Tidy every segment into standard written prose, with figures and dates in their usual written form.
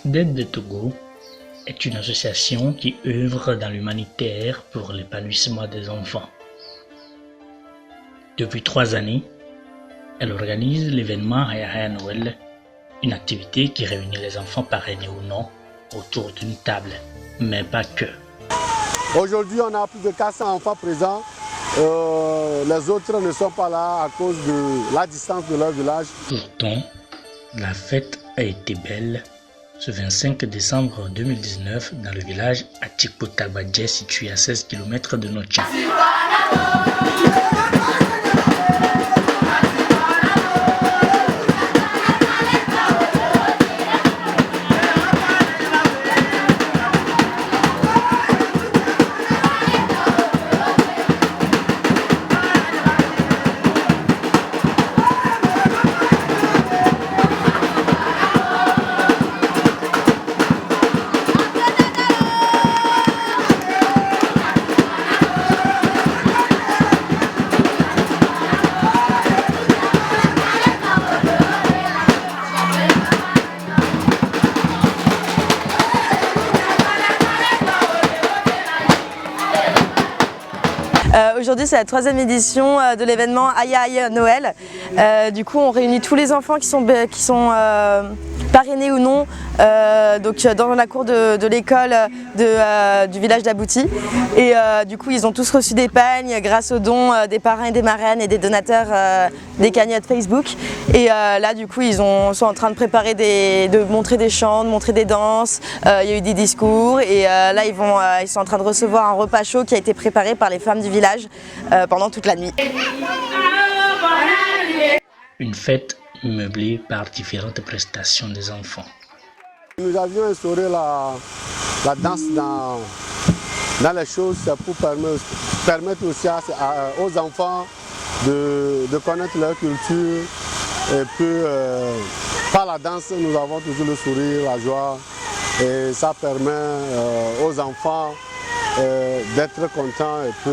ASDED de Togo est une association qui œuvre dans l'humanitaire pour l'épanouissement des enfants. Depuis 3 années, elle organise l'événement Hayahaya Noël, une activité qui réunit les enfants parrainés ou non autour d'une table, mais pas que. Aujourd'hui, on a plus de 400 enfants présents. Les autres ne sont pas là à cause de la distance de leur village. Pourtant, la fête a été belle ce 25 décembre 2019 dans le village Atikpotabadje situé à 16 km de Notcha. Aujourd'hui, c'est la 3e édition de l'événement Hayahaya Noël. Du coup, on réunit tous les enfants qui sont parrainés ou non dans la cour de l'école du village d'Abouti. Et du coup, ils ont tous reçu des pagnes grâce aux dons des parrains et des marraines et des donateurs des cagnottes Facebook. Et là, du coup, ils sont en train de préparer de montrer des chants, de montrer des danses. Il y a eu des discours et là, ils sont en train de recevoir un repas chaud qui a été préparé par les femmes du village pendant toute la nuit. Une fête meublée par différentes prestations des enfants. Nous avions instauré la danse dans les choses pour permettre aussi aux enfants de connaître leur culture. Et puis, par la danse, nous avons toujours le sourire, la joie. Et ça permet aux enfants d'être contents et puis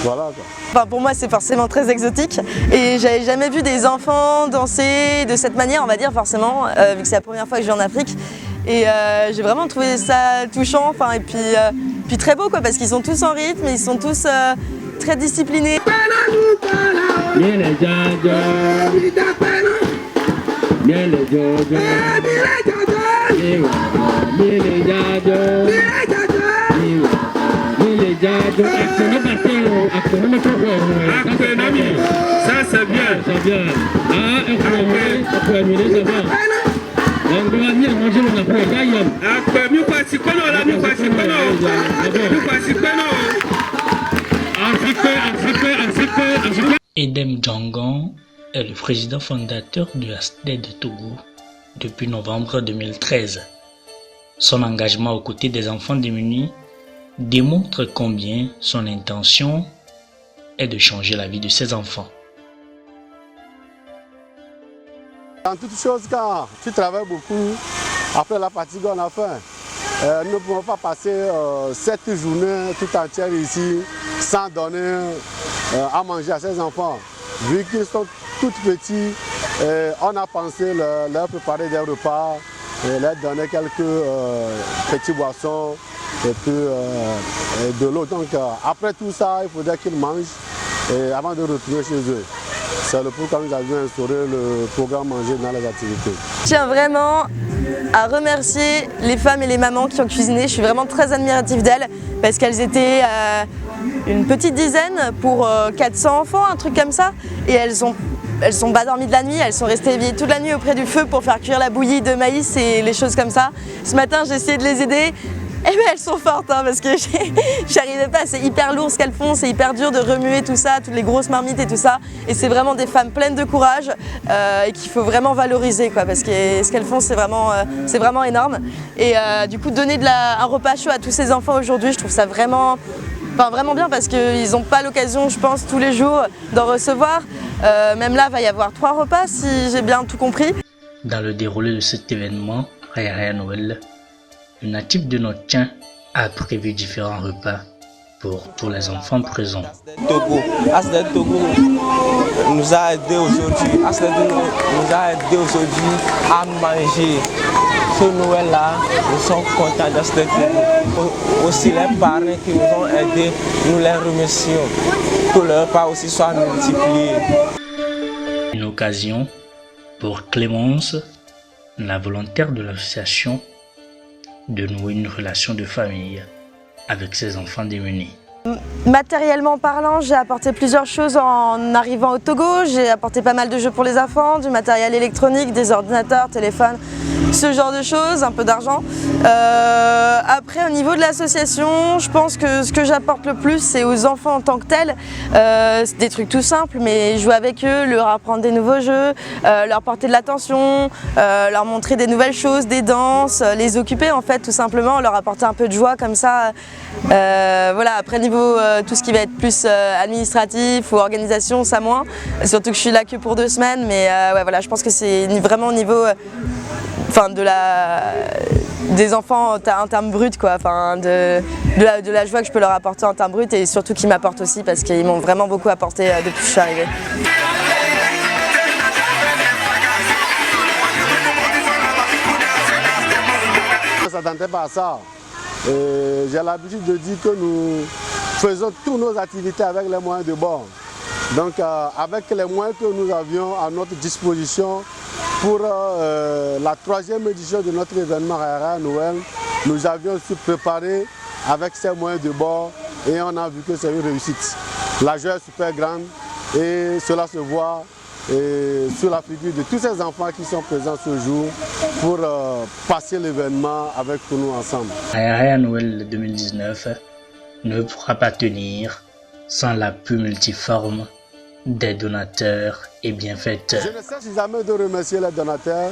voilà quoi. Enfin, pour moi c'est forcément très exotique et j'avais jamais vu des enfants danser de cette manière, on va dire forcément, vu que c'est la première fois que je vais en Afrique. Et j'ai vraiment trouvé ça touchant, enfin, et puis très beau quoi, parce qu'ils sont tous en rythme, ils sont tous très disciplinés. Ça c'est bien, c'est bien. Edem Djangon est le président fondateur de ASDED de Togo depuis novembre 2013. Son engagement aux côtés des enfants démunis démontre combien son intention est de changer la vie de ses enfants. Dans toute chose, quand tu travailles beaucoup, après la fatigue on a faim. Nous ne pouvons pas passer cette journée tout entière ici sans donner à manger à ces enfants. Vu qu'ils sont tout petits, on a pensé leur préparer des repas, et leur donner quelques petits boissons et puis de l'eau. Donc après tout ça, il faudrait qu'ils mangent avant de retourner chez eux. C'est le pourquoi nous avions instauré le programme Manger dans les activités. Je tiens vraiment à remercier les femmes et les mamans qui ont cuisiné. Je suis vraiment très admirative d'elles parce qu'elles étaient une petite dizaine pour 400 enfants, un truc comme ça. Et elles sont pas dormies de la nuit, elles sont restées éveillées toute la nuit auprès du feu pour faire cuire la bouillie de maïs et les choses comme ça. Ce matin, j'ai essayé de les aider. Eh bien, elles sont fortes hein, parce que j'arrivais pas, c'est hyper lourd ce qu'elles font, c'est hyper dur de remuer tout ça, toutes les grosses marmites et tout ça. Et c'est vraiment des femmes pleines de courage et qu'il faut vraiment valoriser quoi, parce que ce qu'elles font c'est vraiment énorme. Et du coup donner un repas chaud à tous ces enfants aujourd'hui, je trouve ça vraiment bien parce qu'ils n'ont pas l'occasion, je pense, tous les jours d'en recevoir. Même là, il va y avoir 3 repas si j'ai bien tout compris. Dans le déroulé de cet événement, Hayahaya Noël, le natif de Notcha a prévu différents repas pour tous les enfants présents. Togo, ASDED Togo nous a aidé aujourd'hui. ASDED nous a aidé aujourd'hui à manger ce Noël-là, nous sommes contents d'Asted Togo. Aussi les parents qui nous ont aidés, nous les remercions. Que leur part aussi soit multiplié. Une occasion pour Clémence, la volontaire de l'association, de nouer une relation de famille avec ses enfants démunis. Matériellement parlant, j'ai apporté plusieurs choses en arrivant au Togo. J'ai apporté pas mal de jeux pour les enfants, du matériel électronique, des ordinateurs, téléphones, ce genre de choses, un peu d'argent. Après, au niveau de l'association, je pense que ce que j'apporte le plus, c'est aux enfants en tant que tels. C'est des trucs tout simples, mais jouer avec eux, leur apprendre des nouveaux jeux, leur porter de l'attention, leur montrer des nouvelles choses, des danses, les occuper en fait, tout simplement, leur apporter un peu de joie comme ça. Voilà, après niveau tout ce qui va être plus administratif ou organisation, ça moins. Surtout que je suis là que pour 2 semaines, mais ouais, voilà, je pense que c'est vraiment au niveau des enfants en termes bruts, quoi, de la joie que je peux leur apporter en termes bruts et surtout qu'ils m'apportent aussi parce qu'ils m'ont vraiment beaucoup apporté depuis que je suis arrivée. Je ne s'attendais pas à ça. J'ai l'habitude de dire que nous faisons toutes nos activités avec les moyens de bord. Donc avec les moyens que nous avions à notre disposition pour la 3e édition de notre événement Rara Noël, nous avions su préparer avec ces moyens de bord et on a vu que c'est une réussite. La joie est super grande et cela se voit sur la figure de tous ces enfants qui sont présents ce jour pour passer l'événement avec nous ensemble. Rara Noël 2019 ne pourra pas tenir sans l'appui multiforme des donateurs et bienfaiteurs. Je ne cesse jamais de remercier les donateurs,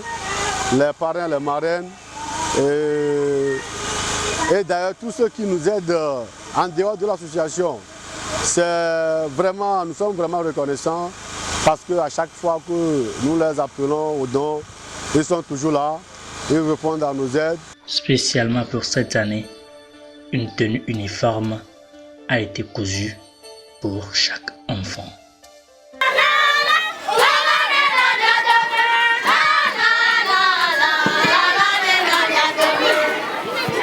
les parrains, les marraines et d'ailleurs tous ceux qui nous aident en dehors de l'association. Nous sommes vraiment reconnaissants parce qu'à chaque fois que nous les appelons aux dons, ils sont toujours là, ils répondent à nos aides. Spécialement pour cette année, une tenue uniforme a été cousue pour chaque enfant.